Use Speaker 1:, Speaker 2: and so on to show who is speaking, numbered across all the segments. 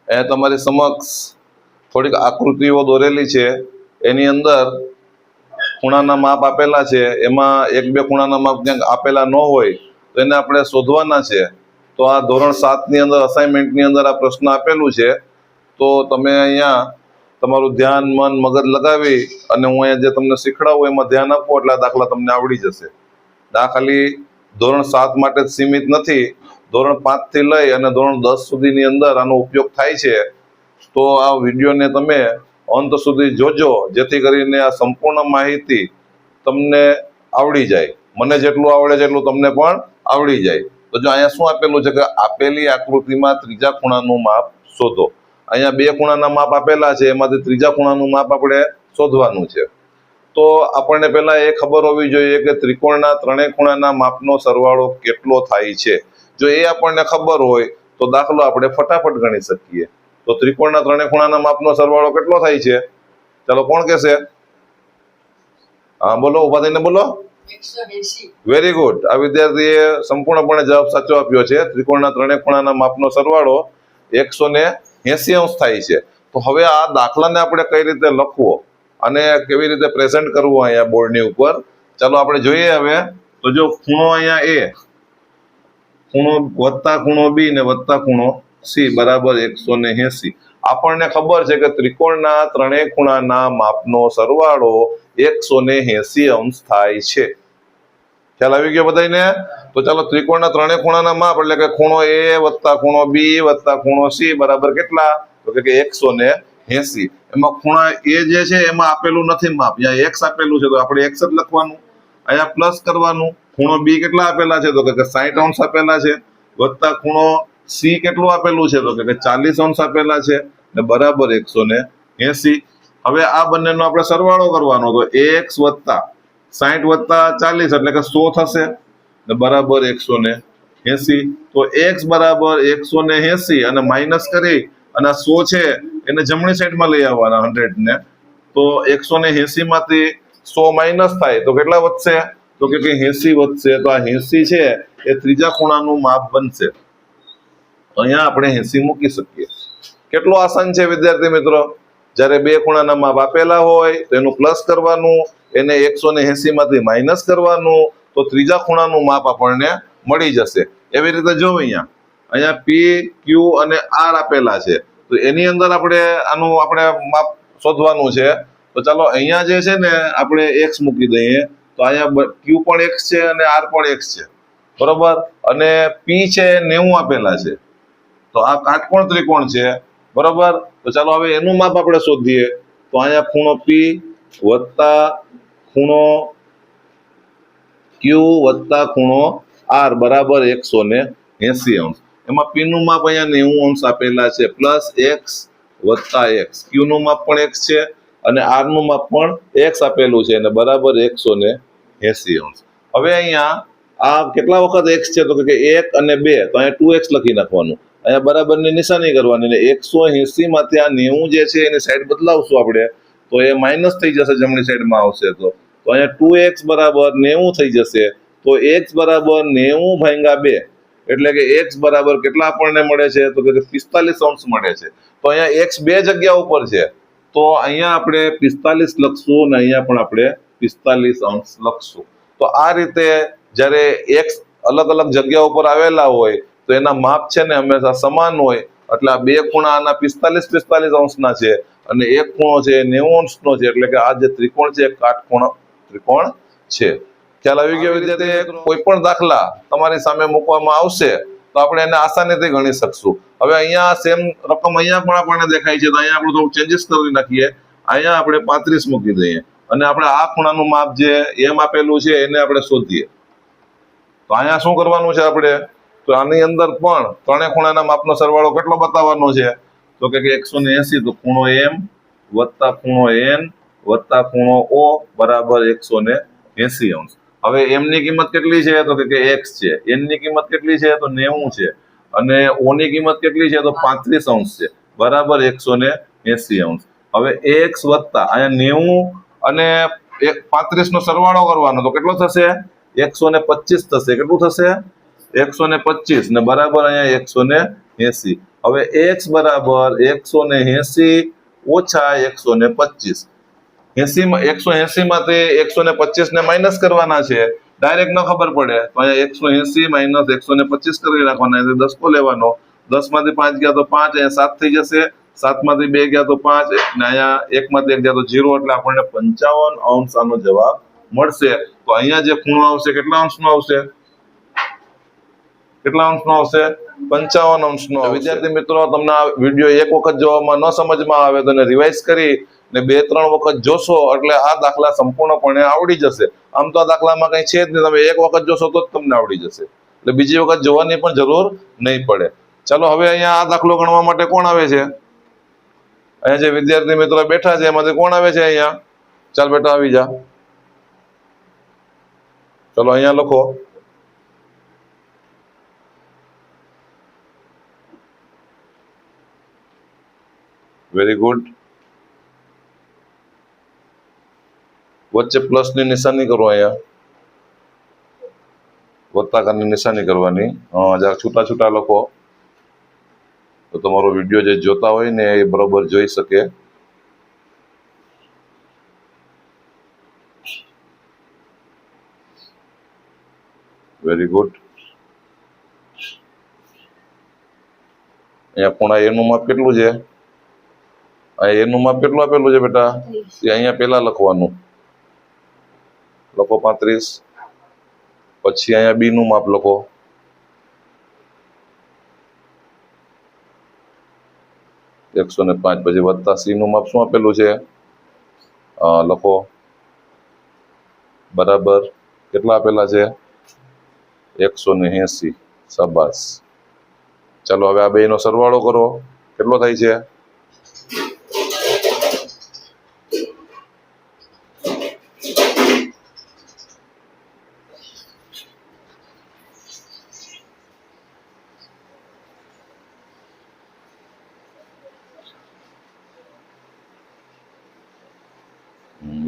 Speaker 1: અહીંયા તમારી સમક્ષ થોડીક આકૃતિઓ દોરેલી છે, એની અંદર ખૂણાના માપ આપેલા છે, એમાં એક બે ખૂણાના માપ ક્યાંક આપેલા ન હોય તો એને આપણે શોધવાના છે. તો આ ધોરણ 7 ની અંદર અસાઇનમેન્ટની અંદર આ પ્રશ્ન આપેલું છે. તો તમે અહીંયા તમારું ધ્યાન મન મગજ લગાવી અને હું અહીંયા જે તમને શીખડાવું એમાં ધ્યાન આપો એટલે આ દાખલા તમને આવડી જશે. આ ખાલી ધોરણ 7 માટે જ સીમિત નથી, ધોરણ 5 થી લઈ અને ધોરણ 10 સુધીની અંદર આનો ઉપયોગ થાય છે. તો આ વિડીયોને તમે અંત સુધી જોજો, જેથી કરીને આ સંપૂર્ણ માહિતી તમને આવડી જાય. મને જેટલું આવડે છે એટલું તમને પણ આવડી જાય. તો જો અહીંયા શું આપેલું છે કે આપેલી આકૃતિમાં ત્રીજા ખૂણાનું માપ શોધો. અહીંયા બે ખૂણાના માપ આપેલા છે, એમાંથી ત્રીજા ખૂણાનું માપ આપણે શોધવાનું છે. તો આપણને પહેલા એ ખબર હોવી જોઈએ કે ત્રિકોણના ત્રણેય ખૂણાના માપનો સરવાળો કેટલો થાય છે. જો એ આપણને ખબર હોય તો દાખલો આપણે ફટાફટ ગણી શકીએ. તો ત્રિકોણના ત્રણેય ખૂણાના માપનો સરવાળો કેટલો થાય છે? ચાલો કોણ કહેશે? હા બોલો, ઉભા થઈને બોલો.
Speaker 2: 180.
Speaker 1: Very good. આ વિદ્યાર્થીએ સંપૂર્ણપણે જવાબ સાચો આપ્યો છે. ત્રિકોણના ત્રણેય ખૂણાના માપનો સરવાળો 180 અંશ થાય છે. તો હવે આ દાખલાને આપણે કઈ રીતે લખવો અને કેવી રીતે પ્રેઝન્ટ કરવું અહીંયા બોર્ડની ઉપર, ચાલો આપણે જોઈએ. હવે તો જો ખૂણો અહીંયા એ, ખૂણો વત્તા ખૂણો બી ને વત્તા ખૂણો સી બરાબર 180. આપણને ખબર છે કે ત્રિકોણના ત્રણેય ખૂણાના માપનો સરવાળો 180 અંશ થાય છે. ખ્યાલ આવી ગયો બધાને? તો ચાલો ત્રિકોણના ત્રણેય ખૂણાના માપ એટલે કે ખૂણો એ વત્તા ખૂણો બી વત્તા ખૂણો સી બરાબર કેટલા? તો કે 180. એમાં ખૂણા એ જે છે એમાં આપેલું નથી માપ, અહીંયા x આપેલું છે તો આપણે x જ લખવાનું, અહીંયા પ્લસ કરવાનું. ખૂણો બી કેટલા આપેલા છે? તો કે 60 અંશ આપેલા છે. વત્તા ખૂણો સી કેટલું આપેલું છે? તો કે 40 અંશ આપેલા છે ને બરાબર 180. હવે આ બંનેનો આપણે સરવાળો કરવાનો, તો x વત્તા 60 વત્તા 40 એટલે કે 100 થશે ને બરાબર 180. તો x બરાબર 180 અને માઇનસ કરી અને આ 100 છે એને જમણી સાઈડમાં લઈ આવવાના 100 ને. તો 180 માંથી 100 માઇનસ થાય તો કેટલા વધશે? તો કે 80 વધશે. તો આ 80 છે એ ત્રીજા ખૂણાનું માપ બનશે. તો અહીંયા આપણે 80 મૂકી શકીએ. કેટલું આસાન છે વિદ્યાર્થી મિત્રો. જ્યારે બે ખૂણાના માપ આપેલા હોય તો એનું પ્લસ કરવાનું, એને 180 માંથી માઇનસ કરવાનું, તો ત્રીજા ખૂણાનું માપ આપણને મળી જશે. એવી રીતે જો અહીંયા પી ક્યુ અને આર આપેલા છે, તો એની અંદર આપણે માપ શોધવાનું છે. તો ચાલો અહીંયા જે છે ને આપણે x મૂકી દઈએ. તો અહીંયા ક્યુ પણ x છે અને આર પણ x છે, બરોબર. અને પી છે 90 આપેલા છે, તો આ કાટકોણ ત્રિકોણ છે, બરોબર. તો ચાલો હવે એનું માપ આપણે શોધીએ. તો અહીંયા ખૂણો પી વત્તા ખૂણો ક્યુ વત્તા ખૂણો આર બરાબર 180 અંશ. એમાં પી નું માપ અહીંયા 90 અંશ આપેલા છે, પ્લસ x વત્તા x. ક્યુ નું માપ પણ x છે અને આર નું માપ પણ x આપેલું છે અને બરાબર 180 અંશ. હવે અહીંયા આ કેટલા વખત x છે? તો કે 1 અને 2, તો અહીંયા 2x લખી નાખવાનું. અહીંયા બરાબરની નિશાની કરવાની ને 180 માંથી આ 90 જે છે એની સાઈડ બદલાવશું આપણે, તો એ માઇનસ થઈ જશે, જમણી સાઈડમાં આવશે. તો અહીંયા 2x બરાબર 90 થઈ જશે. તો x બરાબર 90 ભાગ્યા 2 એટલે કે x બરાબર કેટલા આપણને મળે છે? તો કે 45 અંશ મળે છે. તો અહીંયા x બે જગ્યા ઉપર છે, તો અહીંયા આપણે 45 લખશું અને અહીંયા પણ આપણે 45 અંશ લખશું. તો આ રીતે જ્યારે x અલગ અલગ જગ્યા ઉપર આવેલા હોય તો એના માપ છે ને હંમેશા સમાન હોય. એટલે આ બે ખૂણા આના 45 અંશના છે અને એક ખૂણો છે 90 અંશનો છે, એટલે કે આ જે ત્રિકોણ છે એ કાટકોણ ત્રિકોણ છે. ખ્યાલ આવી ગયો વિદ્યાર્થી? કોઈ પણ દાખલા તમારી સામે મૂકવામાં આવશે તો આપણે એને આસાનીથી ગણી શકશું. હવે અહીંયા સેમ રકમ અહીંયા પણ આપણને દેખાય છે, તો અહીંયા આપણે થોડું ચેન્જીસ કરી નાખીએ. અહીંયા આપણે 35 મૂકી દઈએ અને આપણે આ ખૂણાનું માપ જે એમ આપેલું છે એને આપણે શોધીએ. તો અહીંયા શું કરવાનું છે આપણે? તો આની અંદર પણ ત્રણેય ખૂણાના માપનો સરવાળો કેટલો બતાવવાનો છે? તો કે 180. તો ખૂણો એમ વત્તા ખૂણો એન વત્તા ખૂણો ઓ બરાબર 180 અંશ. હવે એમ ની કિંમત કેટલી છે? તો કે x છે. એન ની કિંમત કેટલી છે? તો 90 છે. અને ઓ ની કિંમત કેટલી છે? તો 35 અંશ છે, બરાબર 180 અંશ. હવે x વત્તા અહીંયા 90 અને 35 નો સરવાળો કરવાનો, તો કેટલો થશે? 125 થશે. કેટલું થશે? 125 ને બરાબર અહીંયા 180. હવે x બરાબર 180 ઓછા 125. 180 માંથી 125 ને માઇનસ કરવાના છે, ડાયરેક્ટ ન ખબર પડે તો અહીંયા 180 માઇનસ 125 કરી નાખવાના, એટલે 10 કો લેવાનો. 10 માંથી 5 ગયા તો 5, અહીંયા 7 થઈ જશે. 7 માંથી 2 ગયા તો 5, ને અહીંયા 1 માંથી 1 ગયા તો 0, એટલે આપણને 55 અંશ આનો જવાબ મળશે. તો અહીંયા જે ખૂણો આવશે કેટલા અંશનો આવશે? કેટલા અંશનો આવશે? 55 અંશનો. વિદ્યાર્થી મિત્રો, તમને આ વિડીયો એક વખત જોવામાં ન સમજમાં આવે તો એને રિવાઇઝ કરી ને 2-3 વખત જોશો એટલે આ દાખલા સંપૂર્ણપણે આવડી જશે. આમ તો આ દાખલામાં કઈ છે જ નહીં, તમે એક વખત જોશો તો જ તમને આવડી જશે, એટલે બીજી વખત જોવાની પણ જરૂર નહીં પડે. ચાલો હવે અહીંયા આ દાખલો ગણવા માટે કોણ આવે છે? અહીંયા જે વિદ્યાર્થી મિત્રો બેઠા છે એમાંથી કોણ આવે છે અહીંયા? ચાલ બેટા આવી જા. ચલો અહીંયા લખો. Very good. વચ્ચે પ્લસ ની નિશાની કરો, અહીંયા વત્તાકારની નિશાની કરવાની. જરા છૂટા છૂટા લખો તો તમારો વિડીયો જે જોતા હોય ને એ બરોબર જોઈ શકે. Very good. અહીંયા ખૂણા એનું માપ કેટલું છે? એનું માપ કેટલું આપેલું છે બેટા? એ અહીંયા પેલા લખવાનું. લખો 35. પછી અહીંયા બી નું માપ લખો. .105. પછી વત્તા સી નું માપ શું આપેલું છે? લખો બરાબર કેટલા આપેલા છે? 180. શાબાશ. ચાલો હવે આ બે નો સરવાળો કરો. કેટલો થાય છે?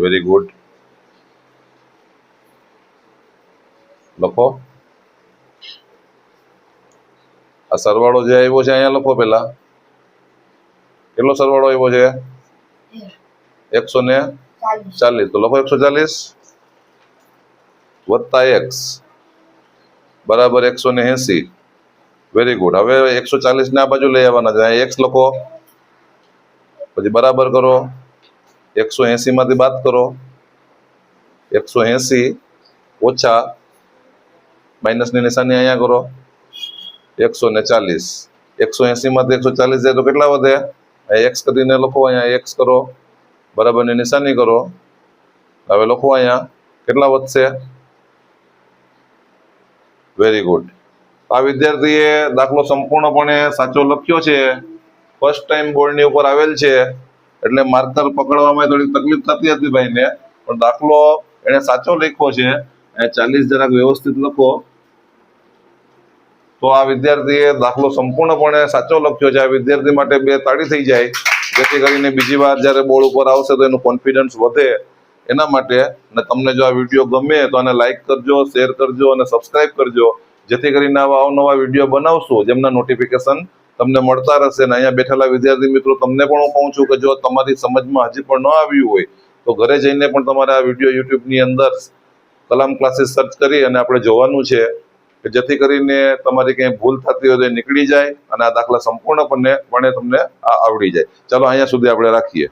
Speaker 1: Very good. લખો આ સરવાળો જે આવ્યો છે અહીંયા લખો પેલા. કેટલો સરવાળો આવ્યો છે? 140. તો લખો 140 વત્તા x બરાબર 180. Very good. હવે 140 ને આ બાજુ લઈ આવવાના છે. x લખો, પછી બરાબર કરો. 180 માંથી બાદ કરો. 180 ઓછા માઇનસ ની નિશાની અહીંયા કરો. 140. 180 માંથી 140 જાય તો કેટલા વધે? x કરીને લખો. અહીંયા x કરો, બરાબર ની નિશાની કરો. હવે લખો અહીંયા કેટલા વધશે? Very good. આ વિદ્યાર્થીએ દાખલો સંપૂર્ણપણે સાચો લખ્યો છે. ફર્સ્ટ ટાઈમ બોર્ડની ઉપર આવેલ છે એટલે માર્કર પકડવામાં થોડી તકલીફ થતી હતી ભાઈને, પણ દાખલો એને સાચો લખ્યો છે. 40 જરાક વ્યવસ્થિત લખો. તો આ વિદ્યાર્થીએ દાખલો સંપૂર્ણપણે સાચો લખ્યો છે. આ વિદ્યાર્થી માટે 2 તાળી થઈ જાય, જેથી કરીને બીજી વાર જ્યારે બોર્ડ ઉપર આવશે તો એનું કોન્ફિડન્સ વધે. એના માટે અને તમને જો આ વિડીયો ગમે તો આને લાઈક કરજો, શેર કરજો અને સબસ્ક્રાઇબ કરજો, જેથી કરીને આવા અવનવા વિડીયો બનાવશું જેમના નોટિફિકેશન તમને મળતા રહેશે. અને અહીંયા બેઠેલા વિદ્યાર્થી મિત્રો તમને પણ હું કહું છું કે જો તમારી સમજમાં હજી પણ ન આવ્યું હોય તો ઘરે જઈને પણ તમારે આ વિડીયો યુટ્યુબની અંદર કલામ ક્લાસીસ સર્ચ કરી અને આપણે જોવાનું છે કે જેથી કરીને તમારી કંઈ ભૂલ થતી હોય તો એ નીકળી જાય અને આ દાખલા સંપૂર્ણપણે તમને આ આવડી જાય. ચાલો અહીંયા સુધી આપણે રાખીએ.